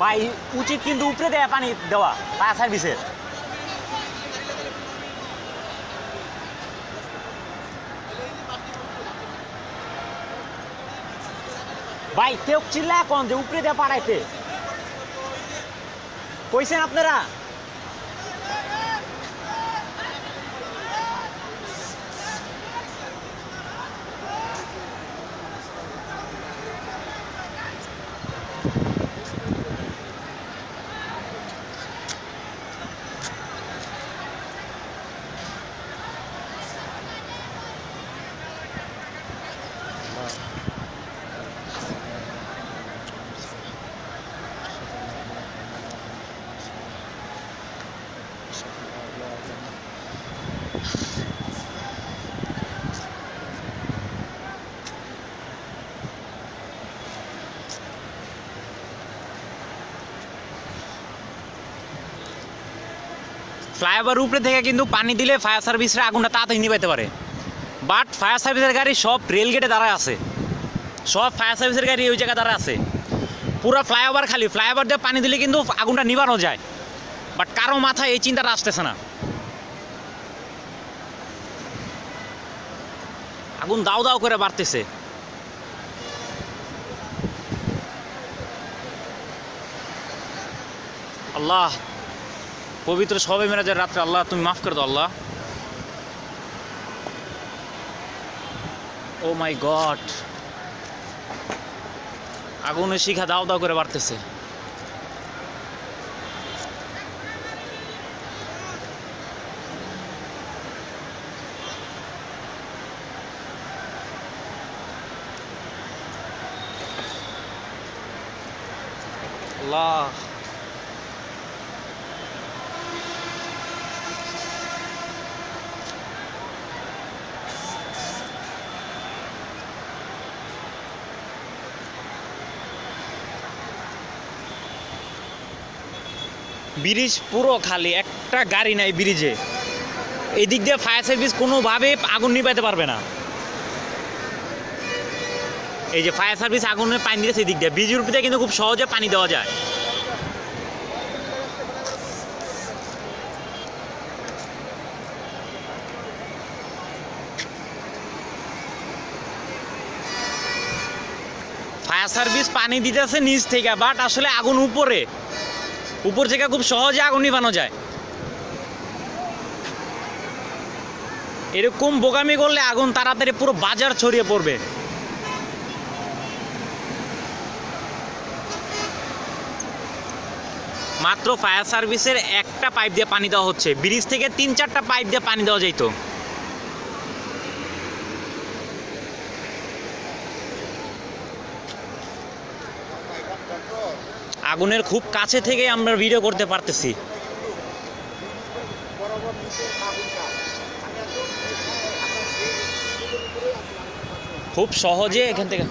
ভাই উচিত কিন্তু উপরে দেয়া পানি দেওয়া ফায়ার সার্ভিসের। ভাই কেউ চিল্লা কোন যে উপরে দেয়া পাঠাইতে কইছেন আপনারা? ফ্লাইওভার উপরে থেকে কিন্তু পানি দিলে ফায়ার সার্ভিসরা আগুনটা তাড়াতাড়ি নিভাইতে পারে, বাট ফায়ার সার্ভিসের গাড়ি সব রেল গেটে দাঁড়ায় আছে, সব ফায়ার সার্ভিসের গাড়ি ওই জায়গায় দাঁড়ায় আছে, পুরো ফ্লাইওভার খালি। ফ্লাইওভার দিয়ে পানি দিলে কিন্তু আগুনটা নিভানো যায়, বাট কারো মাথায় এই চিন্তাটা আসতেছে না। আগুন দাও দাও করে বাড়তেছে। আল্লাহ পবিত্র শবে মেরাজের রাত্রে আল্লাহ তুমি মাফ করে দাও আল্লাহ। ও মাই গড, আগুনের শিখা দাও দাও করে বাড়তেছে। আল্লাহ ব্রিজ পুরো খালি, একটা গাড়ি নাই ব্রিজে। এই দিক দিয়ে ফায়ার সার্ভিস কোনোভাবে আগুন নিভাইতে পারবে না। এই যে ফায়ার সার্ভিস আগুনের পানি দিয়েছে এই দিক দিয়ে, ব্রিজের উপর দিয়ে কিন্তু খুব সহজে পানি দেওয়া যায়। ফায়ার সার্ভিস পানি দিতেছে নিচ থেকে, বাট আসলে আগুন উপরে, উপর থেকে খুব সহজে আগুন নিভানো যায়। এরকম বোকামি করলে আগুন তাড়াতাড়ি পুরো বাজার ছড়িয়ে পড়বে। মাত্র ফায়ার সার্ভিসের একটা পাইপ দিয়ে পানি দেওয়া হচ্ছে, ব্রিজ থেকে 3-4টা পাইপ দিয়ে পানি দেওয়া যাইতো। আগুনের খুব কাছে থেকে আমরা ভিডিও করতে পারতেছি। খুব সহজে এখান থেকে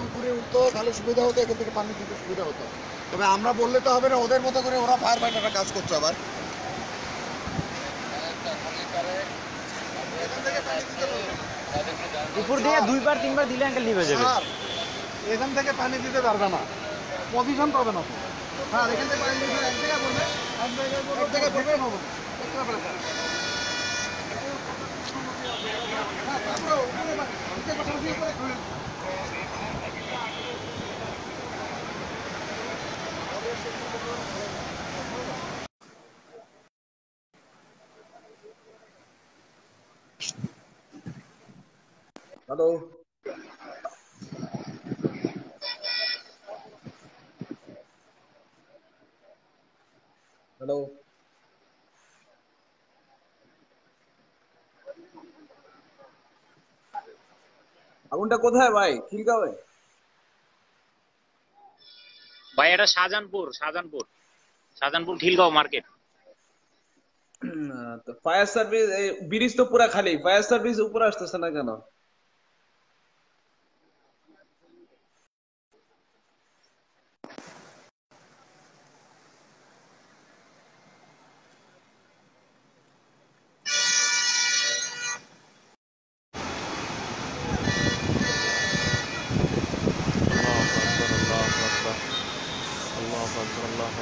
তাহলে সুবিধা হতো, এখান থেকে পানি দিতে সুবিধা হতো। তবে আমরা বললে তো হবে না, ওদের মতো করে ওরা ফায়ার ফাইটাররা কাজ করছে। আবার উপর দিয়ে 2-3 বার দিলে আঙ্কেল নিভে যাবে। এখান থেকে পানি দিতে পারবে না, পজিশন পাবে না। হ্যাঁ, এখান থেকে পানি দিতে এক জায়গায় পড়বে, এক জায়গায় পড়বে না। হ্যালো, হ্যালো, আগুনটা কোথায় ভাই? খিলগাঁওয়ে? ভাই এটা শাহজাহানপুর, শাহজাহানপুর, শাহজাহানপুর খিলগাঁও মার্কেট। তো ফায়ার সার্ভিস ব্রিজ তো পুরা খালি, ফায়ার সার্ভিস উপরে আসতেছে না কেন?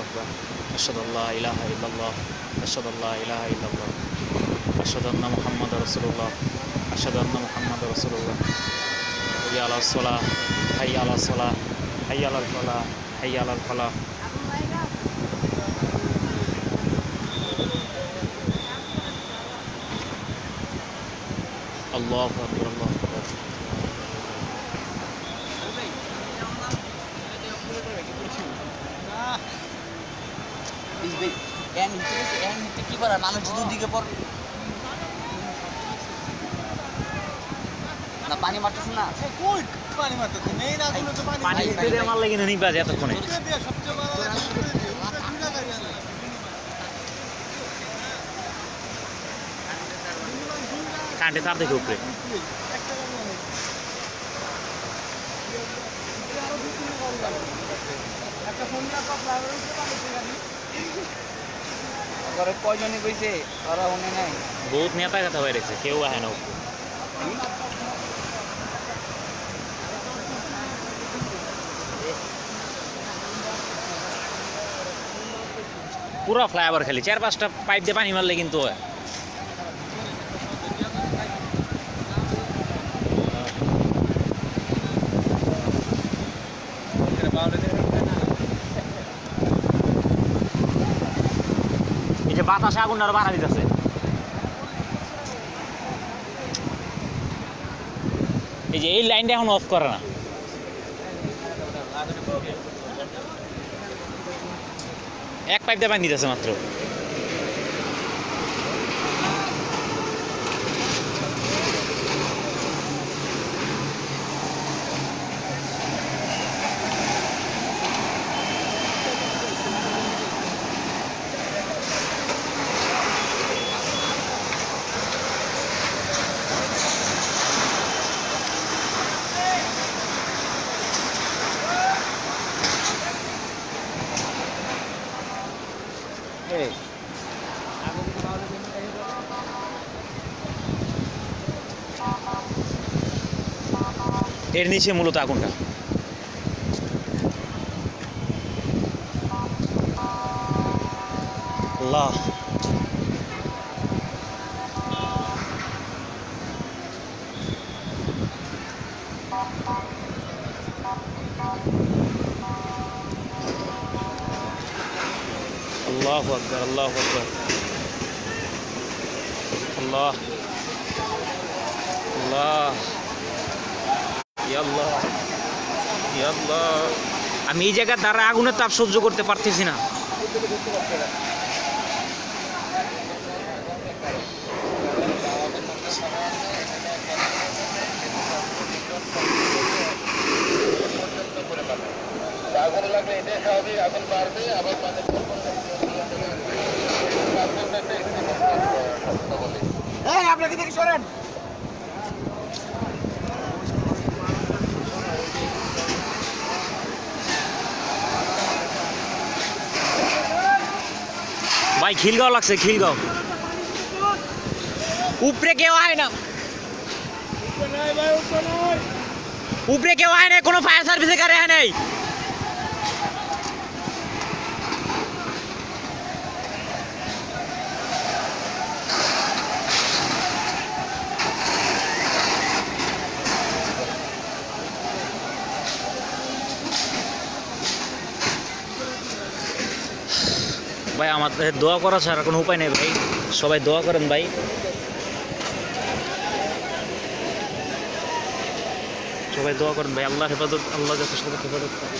আকবার আশহাদু আল্লা ইলাহা ইল্লাল্লাহ আশহাদু আল্লা ইলাহা ইল্লাল্লাহ আশহাদু আন্না মুহাম্মাদার রাসূলুল্লাহ আশহাদু আন্না মুহাম্মাদার রাসূলুল্লাহ হাইয়া আলাস সালাহ হাইয়া আলাস সালাহ হাইয়া আলাল ফালাহ হাইয়া আলাল ফালাহ আল্লাহু আকবার আল্লাহু আকবার কি করা মানুষ দুদিকে পর না পানি মারতেছে না পানি মারতেছে নেই না কোনো তো পানি পানি দিতে দিয়ে আমার লাগে নিয়ে বাজে এতক্ষণে সবচেয়ে বড় দুইটা গাড়ি আছে কাঁটে তার দেখে উপরে একটা গাড়ি অনেক আরো দুই তিন গাড়ি একটা ফোন না পাবলার হইছে পানি গাড়ি ঘরে কয়জনই কইছে ওরা মনে নাই বহুত নেতা কথা বাইরেছে কেউ আহে না উপরে পুরো ফ্লাইওভার খালি 4-5টা পাইপ দিয়ে পানি মারলে কিন্তু হয় এই যে বাতাসে আগুন আরো বাড়া দিতেছে এই যে এই লাইনটা এখন অফ করে না এক পাইপ দিয়ে পানি দিতেছে মাত্র এর নিচে মূলত আগুনটা আল্লাহ আল্লাহু আকবার আল্লাহু আকবার আল্লাহ আল্লাহ ইয়া আল্লাহ ইয়া আল্লাহ আমি এই জায়গার দ্বারা আগুনের তাপ সহ্য করতে পারতেছি না আগুন লাগলে এটাই স্বাভাবিক আগুন বাড়বে আবার আপনাকে দেখি সরেন ভাই খিলগাঁও লাগছে খিলগাঁও উপরে কেউ আয় না উপরে কেউ আয় নাই কোনো ফায়ার সার্ভিসের গাড়ি আয় নাই ভাই আমাদের দোয়া করা ছাড়া কোনো উপায় নেই ভাই সবাই দোয়া করেন ভাই সবাই দোয়া করেন ভাই আল্লাহ হেফাজত আল্লাহ যাতে সবাই হেফাজত করে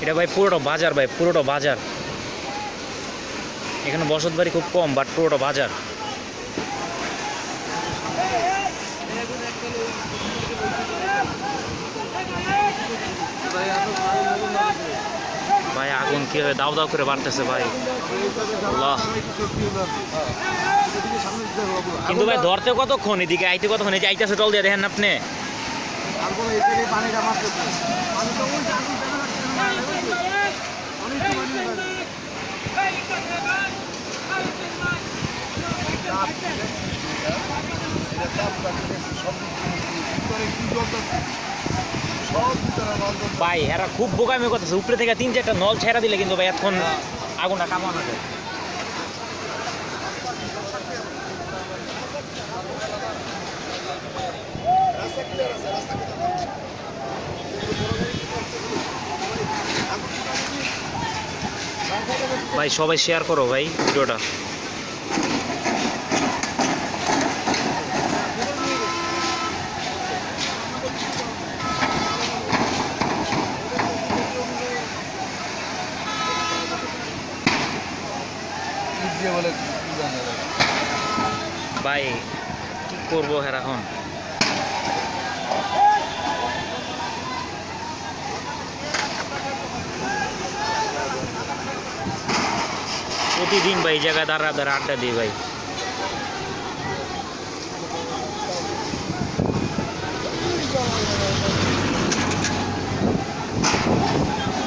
এটা ভাই পুরোটা বাজার ভাই পুরোটা বাজার এখানে বসত বাড়ি খুব কম বাট পুরোটা বাজার ভাই আগুন কিভাবে দাও দাও করে বাড়তেছে ভাই আল্লাহ কিন্তু ভাই ধরতে কতক্ষণ এদিকে আইতে কতক্ষণ এই যে আইতেছে জল দিয়ে দেখেন আপনি ভাই এরা খুব বোকামি করতেছে, উপরে থেকে 3-4টা নল ছেড়া দিলে কিন্তু ভাই এখন আগুনটা কামানো যায়। ভাই সবাই শেয়ার করো ভাই ভিডিওটা। ভাই কি করবো হ্যাঁ এখন, প্রতিদিন ভাই এই জায়গায় দাঁড়া আড্ডা দিই ভাই।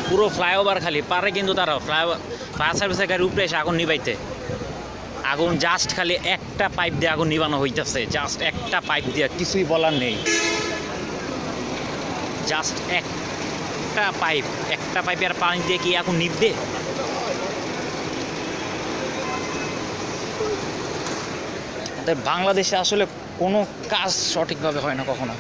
পুরো ফ্লাইওভার খালি পারে কিন্তু তারা ফায়ার সার্ভিসের গাড়ির উপরে এসে আগুন নিবাইতে, আগুন জাস্ট খালি একটা পাইপ দিয়ে আগুন নিবানো হইতেছে, জাস্ট একটা পাইপ দিয়ে, কিছুই বলার নেই, জাস্ট একটা পাইপের পানি দিয়ে কি আগুন নিববে? বাংলাদেশে আসলে কোনো কাজ সঠিকভাবে হয় না কখনো।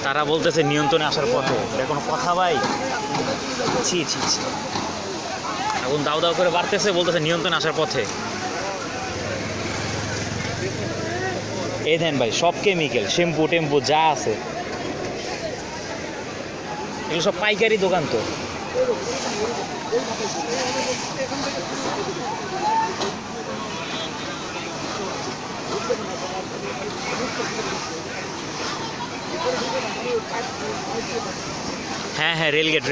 তারা বলতেছে নিয়ন্ত্রণে আসার পথে, এটা কোনো কথা ভাই? ছি ছি ছি, আগুন দাও দাও করে বাড়তেছে, বলতেছে নিয়ন্ত্রণে আসার পথে। এই দেন ভাই সব কেমিক্যাল, শ্যাম্পু টেম্পু যা আছে এগুলো সব পাইকারি দোকান তো। হ্যাঁ হ্যাঁ, রেলগেট।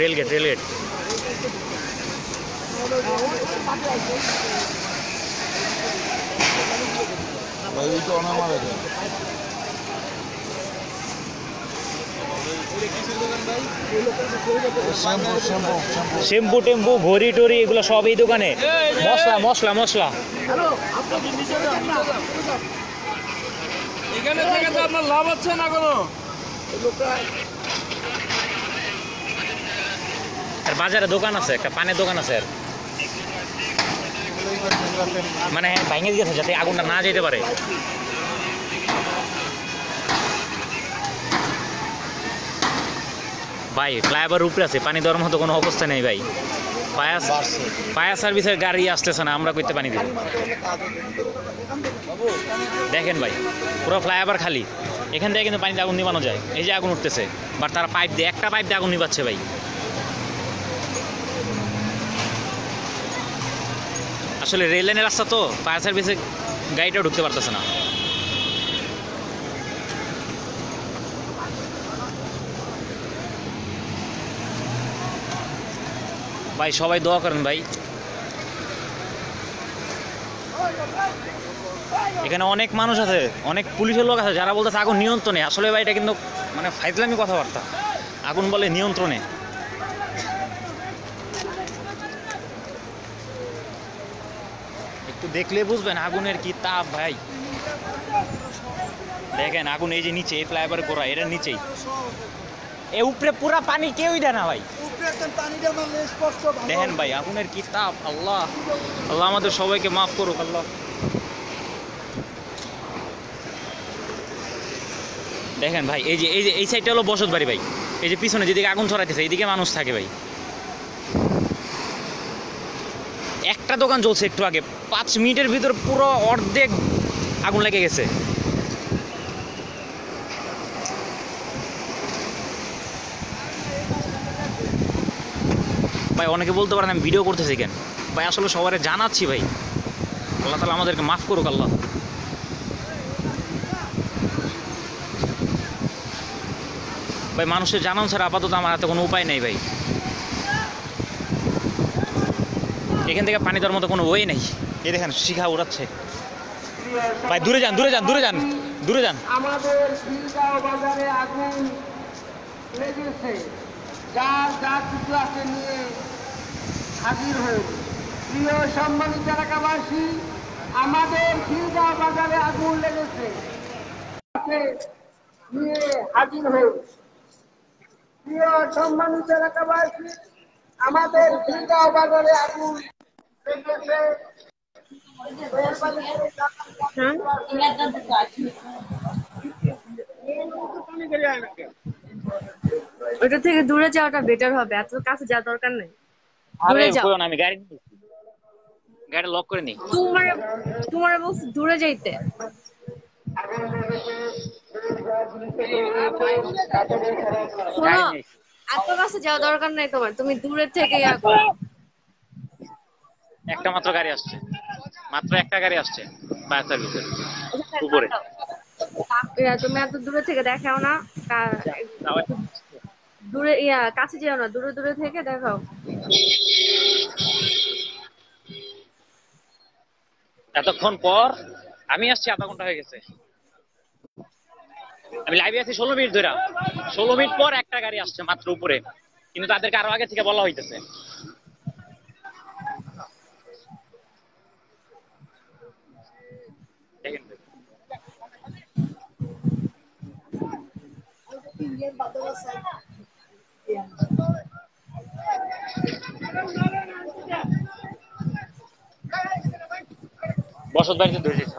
শ্যাম্পু টেম্পু ঘড়ি টড়ি এগুলো সব এই দোকানে। মশলা এখানে থেকে তো আপনার লাভ হচ্ছে না কোনো। আর বাজারে দোকান আছে, একটা পানের দোকান আছে, আর মানে ভাঙে দিয়েছে যাতে আগুনটা না যেতে পারে। ভাই ফ্লাইওভার উপরে আছে, পানি দেওয়ার মতো কোনো অবস্থা নেই ভাই। ফায়ার সার্ভিসের গাড়ি আসতেছে না, আমরা করতে পানি দিব। দেখেন ভাই পুরো ফ্লাইওভার খালি, এখান থেকে কিন্তু পানিতে আগুন নিবানো যায়। এই যে আগুন উঠতেছে, বাট তারা পাইপ দিয়ে, একটা পাইপ দিয়ে আগুন নিবাচ্ছে ভাই। আসলে রেল লাইনের রাস্তা তো, ফায়ার সার্ভিসের গাড়িটাও ঢুকতে পারতেছে না। ভাই সবাই দোয়া করেন ভাই, এখানে অনেক মানুষ আছে, অনেক পুলিশের লোক আছে যারা বলতেছে আগুন নিয়ন্ত্রণে। আসলে ভাই এটা কিন্তু মানে ফাইজলামি কথাবার্তা, আগুন বলে নিয়ন্ত্রণে। একটু দেখলে বুঝবেন আগুনের কি তাপ ভাই। দেখেন আগুন এই যে নিচে, এই ফ্লাইওভার গোড়া, এটার নিচেই, এ উপরে পুরা পানি কেউই দেয় না ভাই। দেখেন ভাই আগুনের কি তাপ, আল্লাহ আল্লাহ আমাদের সবাইকে মাফ করুক আল্লাহ। দেখেন ভাই এই যে এই সাইডটা হলো বসত বাড়ি ভাই, এই যে পিছনে যেদিকে আগুন ছড়াইতেছে এইদিকে মানুষ থাকে ভাই। একটা দোকান জ্বলছে একটু আগে, 5 মিনিটের ভিতর পুরো অর্ধেক আগুন লেগে গেছে। ভাই অনেকে বলতে পারেন আমি ভিডিও করতেছি কেন ভাই, আসলে সবারে জানাচ্ছি ভাই, আল্লাহ তাআলা আমাদেরকে মাফ করুক আল্লাহ। ভাই মানুষের জানানো ছাড়া আপাতত আমার হাতে কোনো উপায় নেই ভাই। এখান থেকে পানি দেওয়ার মতো কোনো ওয়ে নেই। এই দেখেন শিখা উড়াচ্ছে ভাই, দূরে যান। আমাদের খিলগাঁও বাজারে আগুন লেগেছে, যার যা কিছু আছে নিয়ে হাজির হয়ে। প্রিয় সম্মানিত এলাকাবাসী, আমাদের খিলগাঁও বাজারে আগুন লেগেছে, নিয়ে হাজির হয়ে। প্রিয় সম্মানিত এলাকাবাসী, আমাদের খিলগাঁও বাজারে আগুন লেগেছে। ওটা থেকে দূরে যাওয়াটা বেটার হবে, এত কাছে যাওয়ার দরকার নেই। আরে দূরে যাও। কোন আমি গাড়ি লক করে নি। তোমার তোমার বলছি দূরে যাইতে। শোনো, গাড়ি নেই, এত কাছে যাওয়া দরকার নাই তোমার, তুমি দূরের থেকে ইয়া করো। একটা মাত্র গাড়ি আসছে, মাত্র একটা গাড়ি আসছে ফায়ার সার্ভিসের আচ্ছা, উপরে। তুমি এত দূরে থেকে দেখাও না, একটু দূরে কাছে যেও না, দূরে দূরে থেকে দেখাও। এতক্ষণ পর আমি আসছি, আধা ঘন্টা হয়ে গেছে। আমি লাইভে আছি 16 মিনিট ধরে, 16 মিনিট পর একটা গাড়ি আসছে মাত্র উপরে, কিন্তু তাদেরকে আরো আগে থেকে বলা হইতেছে। বসত বাড়িতে ধরে দিয়েছে।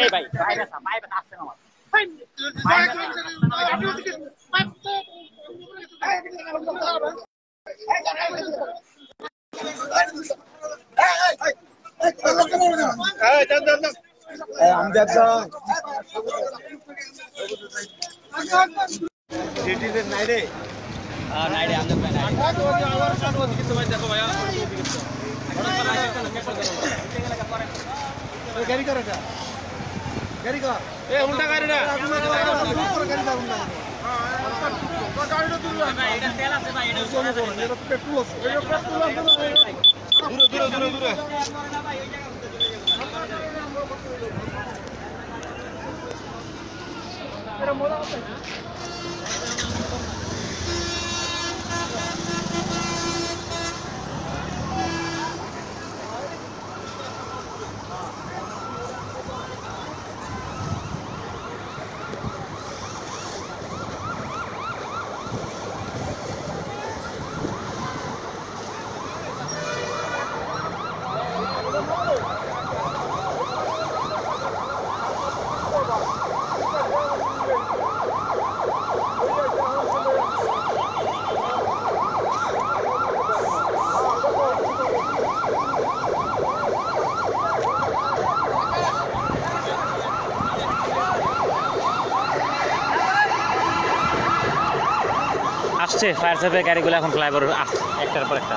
এই ভাই বাইরে আসা, বাইরে আসছে না আমার। গাড়ি কর, গাড়ি কর, এ উল্টা গাড়ি না, গাড়ি দারুন না, গাড়িটা দূরে ভাই, এটা তেল আছে ভাই, এটা পেট্রোল আছে, এটা পেট্রোল আছে না, দূরে দূরে দূরে দূরে। এটা মোড়া আছে না। আসছে ফায়ার সার্ভিসের গাড়িগুলো এখন ফ্লাইওভার আসছে একটার পর একটা।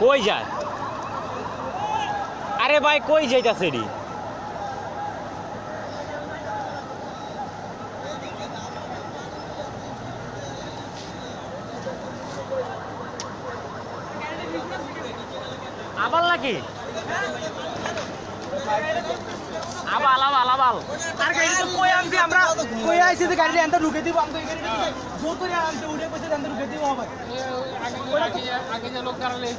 কই যায়? আরে ভাই কই যাইতাছে রে? আবার নাকি আবাল আবাল আবাল আর গাড়ি তো কই আনছি আমরা, কই আইছি যে গাড়ি এন্ড ঢুকে দিব, আমরা এই গাড়ি জোর করে আনতে উঠে কইছে এন্ড ঢুকে দিব হবে। আগে যে লোক দাঁড়ালে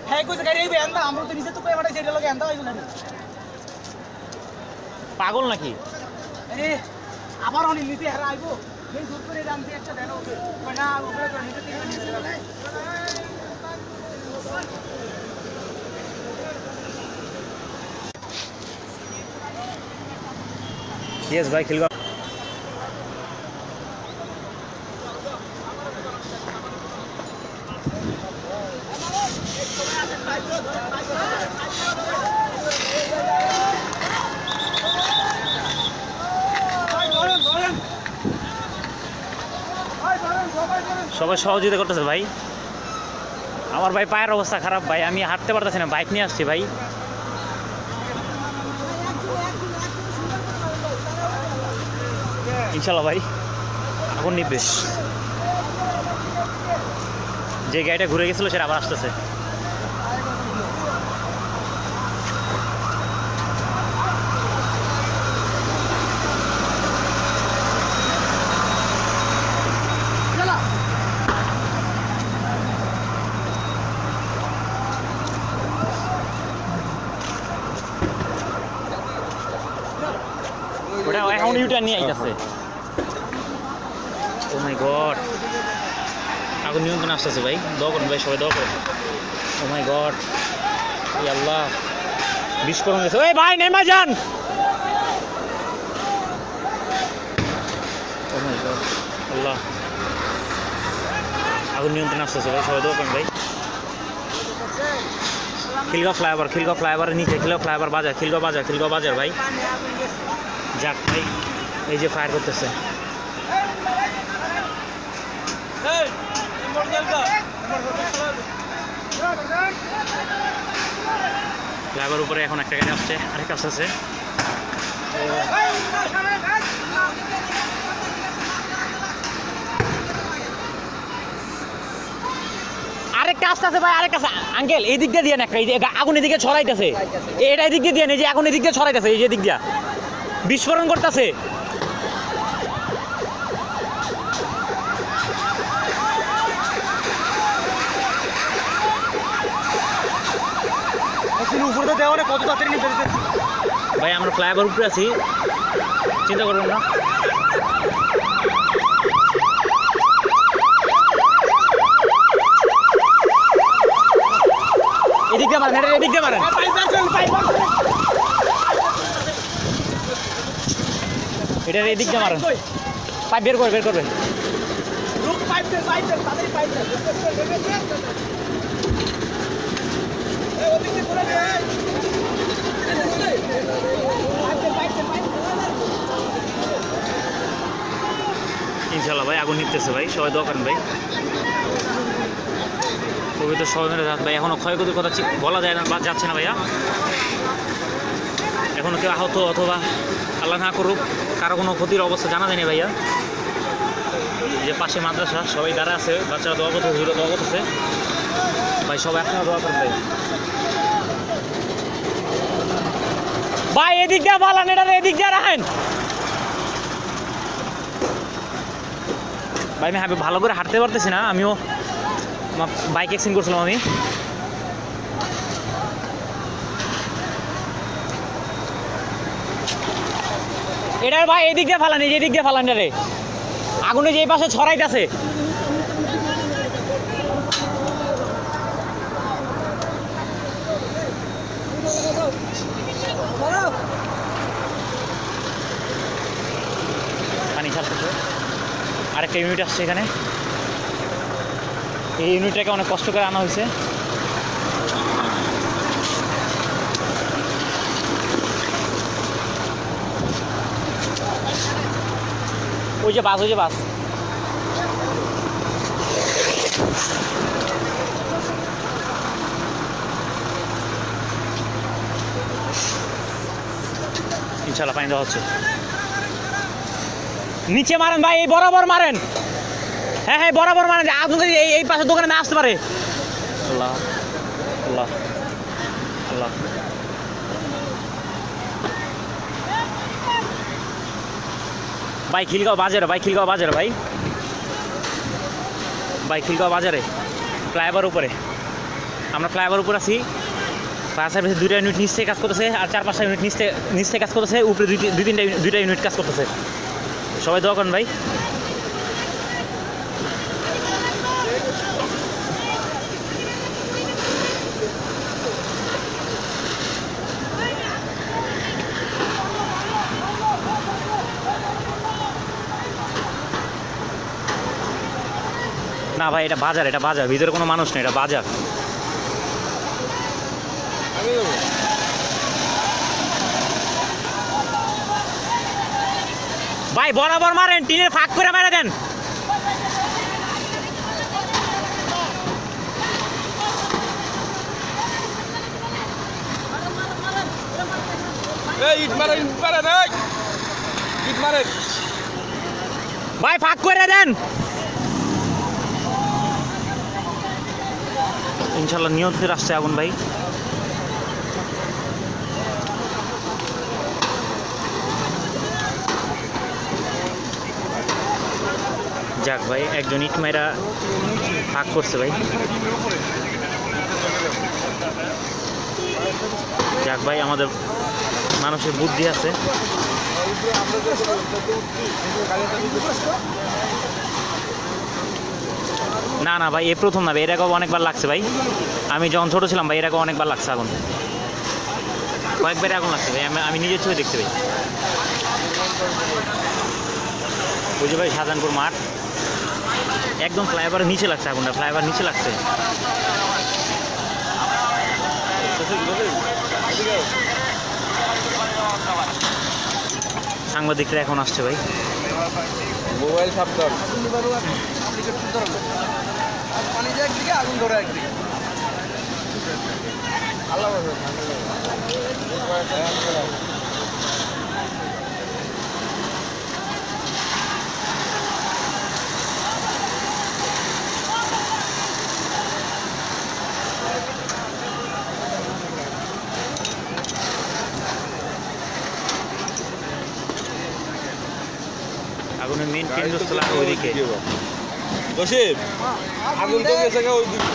হ্যাঁ কইছে গাড়ি এই এন্ড আমরা তো নিচে তো কই আমরা সেটা লোক এন্ড হইলো না। পাগল নাকি? এ আবার অনি নিচে হেরা আইবো, এই জোর করে আনছি একটা দেন ওকে না উপরে করে নিচে নিচে यस भाई खिलगा সবাই সহযোগিতা করতেছে ভাই। আমার ভাই পায়ের অবস্থা খারাপ ভাই, আমি হাঁটতে পারতেছি না, বাইক নিয়ে আসছি ভাই। ইনশাল্লাহ ভাই আগুন নিবে। যে গাড়িটা ঘুরে গেছিল সেটা আবার আসতেছে। ওটা এখন ইউটার নিয়ে আইতাছে। ও মাই গড, আগুন নিয়ন্ত্রণ আসতেছে ভাই, দোয়া করুন ভাই, সবাই দোয়া করুন। ও মাই গড, ই আল্লাহ, বিস্ফোরণ গেছে। ওই ভাই নেমে যান। ও মাই গড, আল্লাহ, আগুন নিয়ন্ত্রণ আসতেছে ভাই, সবাই দোয়া করুন ভাই। খিলগাঁও ফ্লাইওভারের নিচে, খিলগাঁও ফ্লাইওভার বাজার, খিলগাঁও বাজার ভাই। যাক ভাই, এই যে ফায়ার করতেছে। ফ্লাইওভার উপরে এখন একটা গাড়ি আসছে, আরেকটা আসছে। আরেকটা আসতেছে ভাই, আরেকটা আঙ্কেল এই দিক দিয়ে দিয়ে একটা, এই যে আগুন এদিকে ছড়াইতেছে, এটা এদিক দিয়ে দিয়ে, এই যে আগুন এদিক দিয়ে ছড়াইতেছে, এই যে দিক দিয়া বিস্ফোরণ করতেছে। ভাই আমরা ফ্লাইওভার উপরে আছি, চিন্তা করবেন না। এদিক দিয়ে মারেন, এদিক দিয়ে মারেন। এটার এদিক দিয়ে মারেন, পাইপ বের করবে। ইনশাল্লাহ ভাই আগুন নিতেছে ভাই, সবাই দোয়া করেন ভাই। পবিত্র সবাই মিলে ভাই, এখনো ক্ষয়ক্ষতির কথা বলা যায় না বা যাচ্ছে না ভাইয়া। এখনো কেউ আহত অথবা আল্লাহ না করুক কারো কোনো ক্ষতির অবস্থা জানা যায়নি ভাইয়া। যে পাশে মাদ্রাসা, সবাই দাঁড়া আছে, বাচ্চারা দোয়া করতেছে ভাই, সবাই আপনারা দোয়া করেন ভাই। ভাই এদিক দিয়ে পালান, এটা এদিক দিয়ে রাখেন ভাই। আমি ভালো করে হাঁটতে পারতেছি না, আমিও বাইক অ্যাক্সিডেন্ট করছিলাম আমি। এটার ভাই এদিক দিয়ে ফালান, এই যে এদিক দিয়ে ফালান রে, আগুনে যে এই পাশে ছড়াইতেছে। পানি ছাড়তেছে, আরেকটা ইউনিট আসছে এখানে। এই ইউনিটটাকে অনেক কষ্ট করে আনা হয়েছে। ওই যে বাস, ইনশাল্লাহ পানি দেওয়া হচ্ছে। নিচে মারেন ভাই, এই বরাবর মারেন। হ্যাঁ বরাবর মারেন, আগুন এই পাশে দোকানে না আসতে পারে। আল্লাহ আল্লাহ আল্লাহ, ভাই খিলগাঁও বাজারে, ভাই খিলগাঁও বাজারে ফ্লাইওভার উপরে। আমরা ফ্লাইওভার উপর আছি। ফায়ার সার্ভিসের 2টা ইউনিট নিচ থেকে কাজ করতেছে, আর 4-5টা ইউনিট নিচ থেকে কাজ করতেছে, উপরে 2-3টা ইউনিট কাজ করতেছে। সবাই দোয়া করেন ভাই। না ভাই এটা বাজার, এটা বাজার, ভিতরে কোনো মানুষ নেই, এটা বাজার। ভাই বরাবর মারেন, টিনের ফাঁক করে মেরে দেন। ইট মারেন, ইট মারেন, ইট মারেন ভাই ফাঁক করে দেন। ইনশাল্লাহ নিয়ন্ত্রণে আসছে আগুন ভাই। যাক ভাই, একজন ইট মাইরা ফাঁক করছে ভাই। যাক ভাই, আমাদের মানুষের বুদ্ধি আছে। না না ভাই, এ প্রথম না ভাই, এর আগেও অনেকবার লাগছে ভাই। আমি যখন ছোট ছিলাম ভাই, এর আগেও অনেকবার লাগছে আগুন, কয়েকবার আগুন লাগছে ভাই। আমি নিজের চোখে দেখতে ভাই। বুঝে ভাই, শাহজাহানপুর মাঠ একদম ফ্লাইওভারের নিচে লাগছে আগুনটা, ফ্লাইওভার নিচে লাগছে। সাংবাদিকরা এখন আসছে ভাই। মোবাইল সাবধান, পানি যায় একদিকে, আগুন ধরে একদিকে। আল্লাহ আগুনের মেন কেন্দ্রস্থল ওইদিকে। জসিম, আগুন তো গেছে ওই দিকে।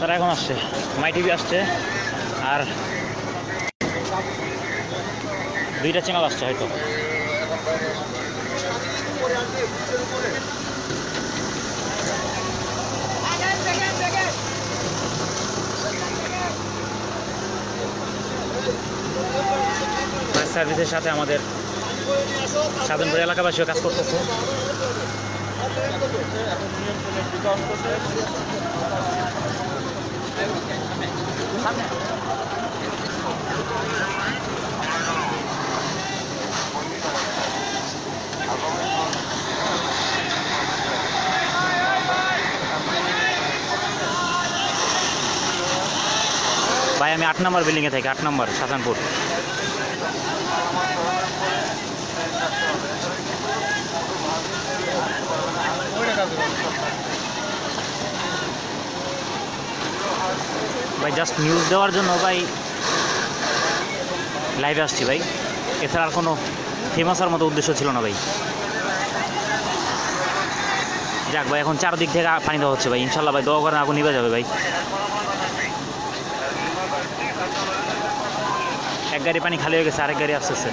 তারা এখন আসছে, মাই টিভি আসছে, আর দুইটা চ্যানেল আসছে হয়তো। ফায়ার সার্ভিসের সাথে আমাদের শাহজাহানপুর এলাকাবাসীও কাজ করতেছে। ভাই আমি 8 নম্বর বিল্ডিংয়ে থাকি, 8 নম্বর শাহজাহানপুর। ভাই জাস্ট নিউজ দেওয়ার জন্য ভাই লাইভে আসছি ভাই, এছাড়া আর কোনো ফেমাসের মতো উদ্দেশ্য ছিল না ভাই। যাক ভাই, এখন চারদিক থেকে পানি দেওয়া হচ্ছে ভাই। ইনশাল্লাহ ভাই দোয়া করেন আগুন নিভে যাবে ভাই। এক গাড়ি পানি খালি হয়ে গেছে, আরেক গাড়ি আসতেছে।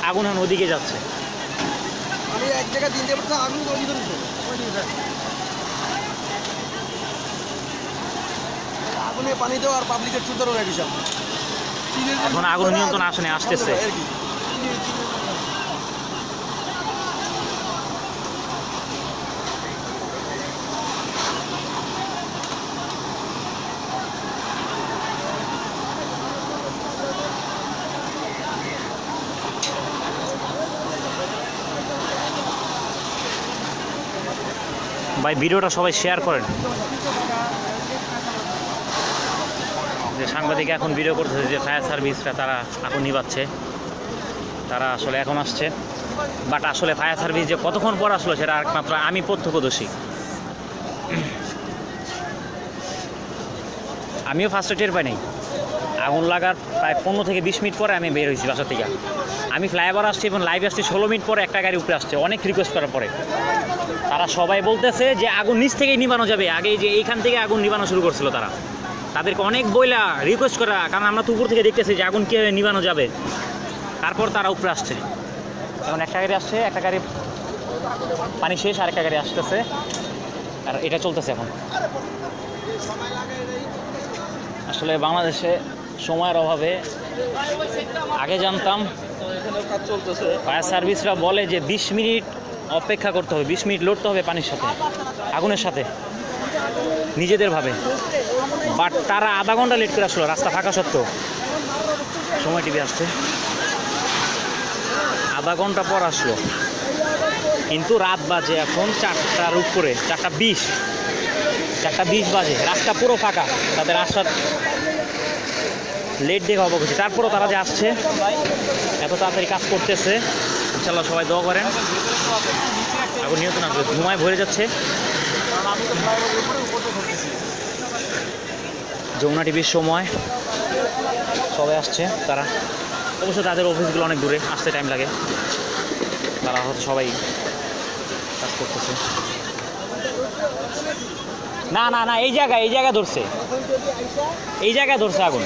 আগুন এখন ওদিকে যাচ্ছে। আমি এক জায়গায় দিন দেবো, আগুন ওদিকে আগুনে পানি দেওয়া আর পাবলিকের চুলদারও এক হিসাব। এখন আগুন নিয়ন্ত্রণ আসনে আসতেছে। ভাই ভিডিওটা সবাই শেয়ার করেন। যে সাংবাদিক এখন ভিডিও করতেছে যে ফায়ার সার্ভিসরা তারা আগুন নিভাচ্ছে, তারা আসলে এখন আসছে। বাট আসলে ফায়ার সার্ভিস যে কতক্ষণ পর আসলো সেটা একমাত্র আমি প্রত্যক্ষদর্শী। আমিও ফার্স্টে টের পাই নাই। আগুন লাগার প্রায় 15 থেকে 20 মিনিট পরে আমি বের হয়েছি বাসা থেকে। আমি ফ্লাইওভার আসছি এবং লাইভে আসছি 16 মিনিট পরে একটা গাড়ি উপরে আসছে, অনেক রিকোয়েস্ট করার পরে। তারা সবাই বলতেছে যে আগুন নিচ থেকেই নিভানো যাবে, আগে যে এইখান থেকে আগুন নিভানো শুরু করছিল তারা। তাদেরকে অনেক বইলা রিকোয়েস্ট করা, কারণ আমরা তো উপর থেকে দেখতেছি যে আগুন কীভাবে নিবানো যাবে, তারপর তারা উপরে আসছে। এখন একটা গাড়ি আসছে, একটা গাড়ি পানি শেষ, আর একটা গাড়ি আসতেছে, আর এটা চলতেছে এখন। আসলে বাংলাদেশে সময়ের অভাবে, আগে জানতাম ফায়ার সার্ভিসরা বলে যে 20 মিনিট অপেক্ষা করতে হবে, 20 মিনিট লড়তে হবে পানির সাথে, আগুনের সাথে নিজেদের ভাবে, বাট তারা আধা ঘন্টা লেট করে আসলো রাস্তা ফাঁকা সত্ত্বেও। সময় টিভি আসছে, আধা ঘন্টা পর আসলো, কিন্তু রাত বাজে এখন 4টার উপরে, 4:20 বাজে, রাস্তা পুরো ফাঁকা, তাদের আসার লেট দেখে অবাক হচ্ছে। তারপরও তারা যে আসছে, এত তাড়াতাড়ি কাজ করতেছে, ইনশাল্লাহ সবাই দোয়া করেন আগুন নিয়ন্ত্রণ আসবে। ধুমায় ভরে যাচ্ছে। যমুনা টিভির সময় সবাই আসছে, তারা অবশ্য তাদের অফিসগুলো অনেক দূরে, আসতে টাইম লাগে, তারা হয়তো সবাই কাজ করতেছে। না না না, এই জায়গায় ধরছে, এই জায়গায় ধরছে আগুন।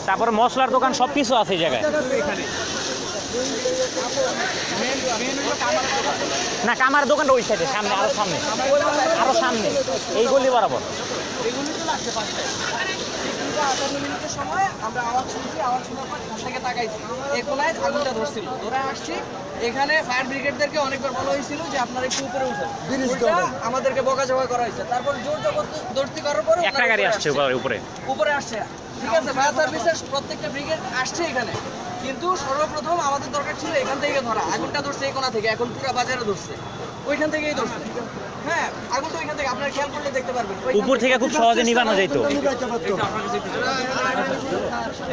তারপরে মশলার দোকান সব কিছু আছে এই জায়গায়। না, কামারের দোকানটা ওই সাইডে, সামনে, আরো সামনে এই গলি বরাবর। সময় আমরা আওয়াজ শুনছি, আওয়াজ শোনার পর থেকে তাকাইছি, এই কোনায় আগুনটা ধরছিল, ধরে আসছি। এখানে ফায়ার ব্রিগেডদেরকে অনেকবার বলা হয়েছিল যে আপনারা একটু উপরে উঠেন, আমাদেরকে বকাঝকা করা হয়েছে। তারপর জোর জবরদস্তি করার পর একটা গাড়ি আসছে উপরে আসছে, ঠিক আছে। ফায়ার সার্ভিসের প্রত্যেকটা ব্রিগেড আসছে এখানে, কিন্তু সর্বপ্রথম আমাদের দরকার ছিল এখান থেকে ধরা। আগুনটা ধরছে এই কোণা থেকে, এখন পুরো বাজারে ধরছে, ওইখান থেকেই ধরছে। হ্যাঁ, আগুনটা ওইখান থেকে, আপনারা খেয়াল করলে দেখতে পারবেন, উপর থেকে খুব সহজে নিবানো যাইতো।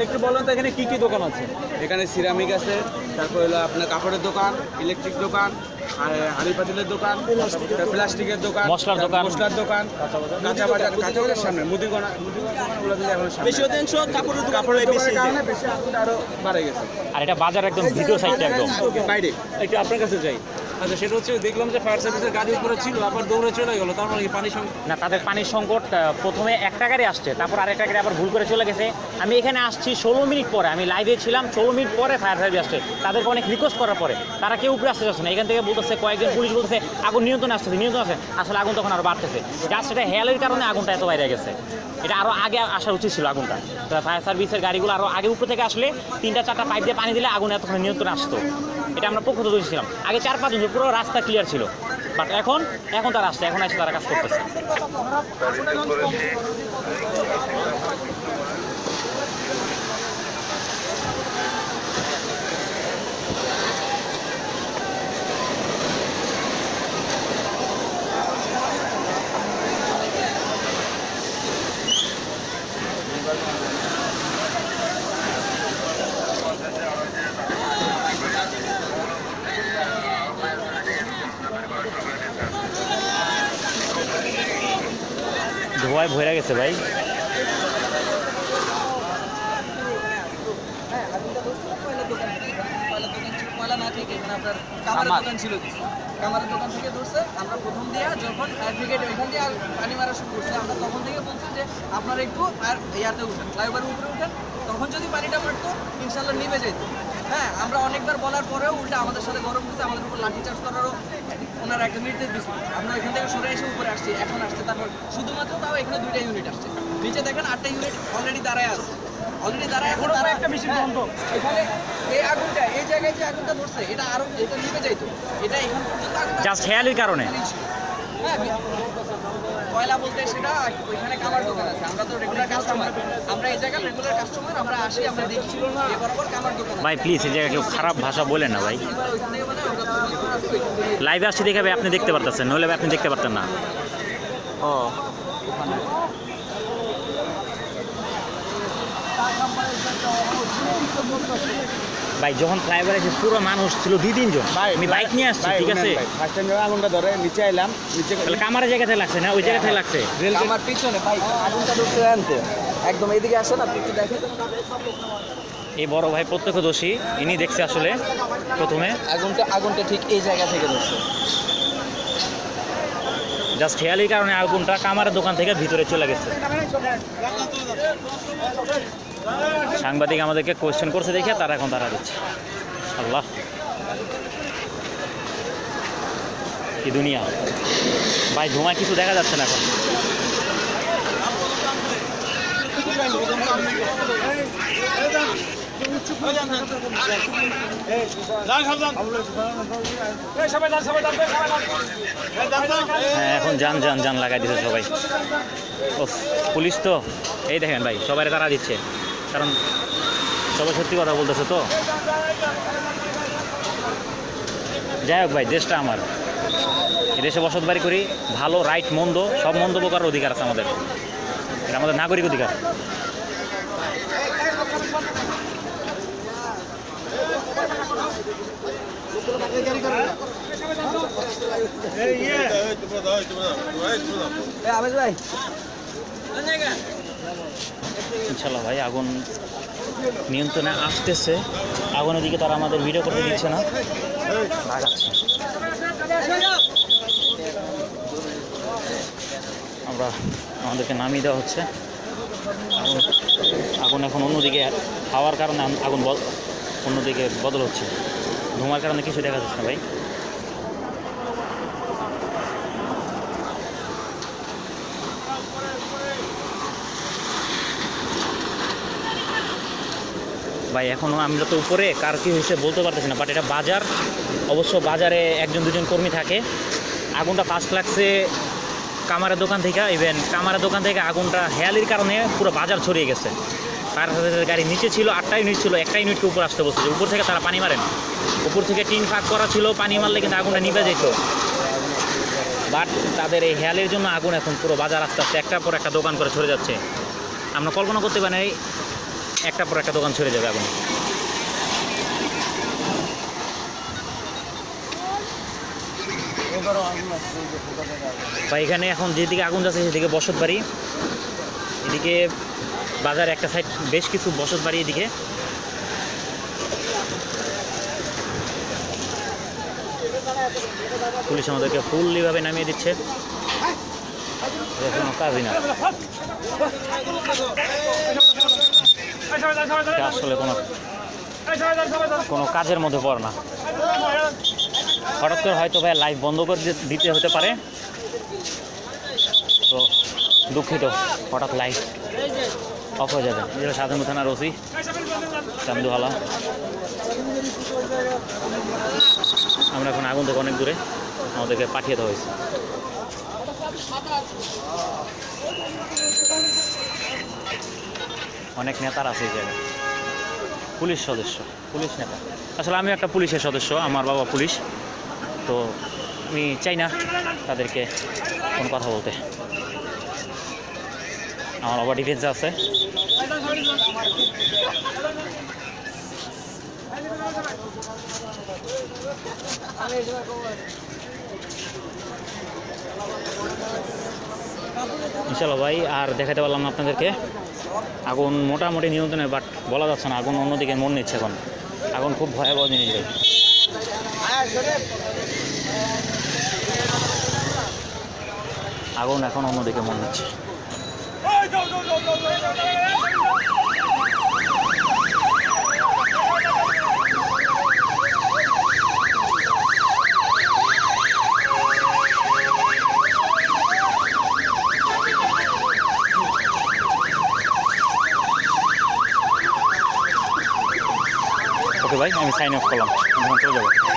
একটু বলুন তো এখানে কি কি দোকান আছে? এখানে সিরামিক আছে, তারপর হলো আপনার কাপড়ের দোকান, ইলেকট্রিক দোকান, আর হাঁড়ি পাতিলের দোকান, প্লাস্টিকের দোকান, মশলার দোকান, কাঁচা বাজারের সামনে মুদিখানা ওগুলো কিন্তু এখন সামনে। বেশি অধিকাংশ কাপড়ের কাপড়ের দোকানের কারণে বেশি আগুনটা আরো বাড়ে গেছে। আর এটা বাজার একদম ভিডিও সাইডটা একদম বাইরে। একটু আপনার কাছে যাই। আচ্ছা, সেটা হচ্ছে দেখলাম যে ফায়ার সার্ভিসের গাড়ি উপরে ছিল, আবার দৌড়ে চলে গেল, তার মানে কি পানি না, তাদের পানির সংকট। প্রথমে একটা গাড়ি আসছে, তারপর আরেকটা গাড়ি আবার ভুল করে চলে গেছে। আমি এখানে আসছি 16 মিনিট পরে, আমি লাইভে ছিলাম, 16 মিনিট পরে ফায়ার সার্ভিস আসছে। তাদেরকে অনেক রিকোয়েস্ট করার পরে তারা কেউ উপরে আসতে যাচ্ছে না। এখান থেকে বলতেছে, কয়েকজন পুলিশ বলতেছে আগুন নিয়ন্ত্রণে আসছে। আসলে আগুন তখন আরো বাড়তেছে, জাস্ট এটা হেয়ালের কারণে আগুনটা এত বাইরে গেছে। এটা আরো আগে আসা উচিত ছিল আগুনটা। ফায়ার সার্ভিসের গাড়িগুলো আরো আগে উপর থেকে আসলে 3-4টা পাইপ দিয়ে পানি দিলে আগুন এতক্ষণ নিয়ন্ত্রণে আসতো। এটা আমরা পক্ষ থেকে ছিলাম। আগে 4-5 জন পুরো রাস্তা ক্লিয়ার ছিল, বাট এখন তারা আসছে, এখন এসে তারা কাজ করতেছে। ধোঁয়ায় ভরে গেছে ভাই। কয়লা না থেকে এখানে আপনার কামারের দোকান ছিল, কামারের দোকান থেকে ধরছে। আমরা প্রথম দিয়ে যখন ফায়ার ব্রিগেড ওইখান দিয়ে পানি মারা শুরু করছে, আমরা তখন থেকে বলছি যে আপনারা একটু ইয়াতে উঠেন, ফ্লাইওভারের উপরে উঠেন, তখন যদি পানিটা মারতো ইনশাল্লাহ নিভে যেত। হ্যাঁ, আমরা অনেকবার বলার পরেও উল্টা আমাদের সাথে গরম দিচ্ছে, আমাদের উপর লাঠিচার্জ করারও ওনারা একটা নির্দেশ দিচ্ছে। আমরা এখান থেকে সরে এসে উপরে আসছি, এখন আসছে। তারপর শুধুমাত্র তাও এখানে 2টা ইউনিট আসছে, নিচে দেখেন 8টা ইউনিট অলরেডি দাঁড়ায় আছে, একটা বেশি বন্ধ। এখানে এই আগুনটা, এই জায়গায় যে আগুনটা ধরছে, এটা আরো এটা নিভে যাইতো, এটা এখান পর্যন্ত জাস্ট হেয়ালের কারণে। হ্যাঁ, কয়লা বলতে সেটা ওইখানে কামার দোকান আছে, আমরা তো রেগুলার কাস্টমার, আমরা এই জায়গায় রেগুলার কাস্টমার, আমরা আসি, আমরা দেখি এই বরাবর কামার দোকান। ভাই প্লিজ এই জায়গায় কেউ খারাপ ভাষা বলেন না ভাই। লাইভে আসছি দেখাবে, আপনি দেখতে পারতেছেন, নইলে আপনি দেখতে পারতেন না। ও ভাই, যখন ফ্লাইওভারে এসে পুরো মানুষ ছিল 2-3 জন, আমি বাইক নিয়ে আসছি, ঠিক আছে। ফার্স্ট টাইম আগুনটা ধরে নিচে এলাম, নিচে তাহলে কামারের জায়গা থেকে লাগছে না, ওই জায়গা থেকে লাগছে। আমার পিছনে ভাই আগুনটা ধরছে আনতে একদম এইদিকে আসেন, আপনি একটু দেখেন। এই বড় ভাই প্রত্যক্ষদর্শী, ইনি দেখছে আসলে প্রথমে আগুনটা ঠিক এই জায়গা থেকে ধরছে। জাস্ট হেয়ালির কারণে আগুনটা কামারের দোকান থেকে ভিতরে চলে গেছে। সাংবাদিক আমাদেরকে কোয়েশ্চেন করছে দেখে তারা এখন তারা দিচ্ছে। আল্লাহ, কি দুনিয়া ভাই, ধোঁয়ায় কিছু দেখা যাচ্ছে না এখন। হ্যাঁ, এখন যান লাগাই দিচ্ছে সবাই। ও পুলিশ তো এই দেখেন ভাই, সবাই তারা দিচ্ছে, কারণ সবাই সত্যি কথা বলতেছে তো। যাই হোক ভাই, দেশটা আমার, এদেশে বসত বাড়ি করি, ভালো রাইট মন্দ সব মন্তব্য করার অধিকার আছে আমাদের, এটা আমাদের নাগরিক অধিকার। ইনশাল্লাহ ভাই, আগুন নিয়ন্ত্রণে আসতেছে। আগুনের দিকে তারা আমাদের ভিডিও করতে দিচ্ছে না, লাগাচ্ছে। আমাদেরকে নামিয়ে দেওয়া হচ্ছে। আগুন এখন অন্যদিকে হাওয়ার কারণে আগুন অন্যদিকে বদল হচ্ছে, ধোঁয়ার কারণে কিছু দেখা যাচ্ছে না ভাই। ভাই এখনও আমরা তো উপরে, কার কী হয়েছে বলতে পারতেছি না, বাট এটা বাজার। অবশ্য বাজারে একজন দুজন কর্মী থাকে। আগুনটা ফার্স্ট লাগছে কামারের দোকান থেকে, ইভেন কামারের দোকান থেকে আগুনটা হেয়ালির কারণে পুরো বাজার ছড়িয়ে গেছে। ফায়ার সার্ভিসের গাড়ি নিচে ছিল, 8টা ইউনিট ছিল, একটা ইউনিটকে উপর আসতে বলছে, উপর থেকে তারা পানি মারেন। উপর থেকে টিন ফাঁক করা ছিল, পানি মারলে কিন্তু আগুনটা নিভে যেত। বাট তাদের এই হেয়ালির জন্য আগুন এখন পুরো বাজার আস্তে আস্তে একটার পর একটা দোকান করে ছড়ে যাচ্ছে। আমরা কল্পনা করতে পারি একটার পর একটা দোকান ছড়ে যাবে আগুন। বা এখানে এখন যেদিকে আগুন যাচ্ছে সেদিকে বসত বাড়ি, এদিকে বাজার একটা সাইড বেশ কিছু বসত বাড়ি। এদিকে পুলিশ আমাদেরকে ফুললিভাবে নামিয়ে দিচ্ছে, কোনো কাজই না। আসলে কোনো কাজের মধ্যে পড়ে না। হঠাৎ করে হয়তো ভাই লাইভ বন্ধ করে দিতে হতে পারে, তো দুঃখিত, হঠাৎ লাইভ অফ হয়ে যাবে। এটা সাধারণ থানার ওসি চান্দু হালা। আমরা এখন আগুন থেকে অনেক দূরে, আমাদেরকে পাঠিয়ে দেওয়া হয়েছে। অনেক নেতার আছে এই জায়গায়, পুলিশ সদস্য, পুলিশ নেতা। আসলে আমি একটা পুলিশের সদস্য, আমার বাবা পুলিশ, তো আমি চাই না তাদেরকে কোনো কথা বলতে। আমার বাবা ডিফেন্সে আছে। ইনশাল্লাহ ভাই, আর দেখাতে পারলাম না আপনাদেরকে। আগুন মোটামুটি নিয়ন্ত্রণে, বাট বলা যাচ্ছে না, আগুন অন্যদিকে মন নিচ্ছে এখন। আগুন খুব ভয়াবহ জিনিস ভাই। আগুন এখন অন্যদিকে মন নিচ্ছে। ওকে ভাই, আমি সাইন অফ করলাম, চলে যাবো।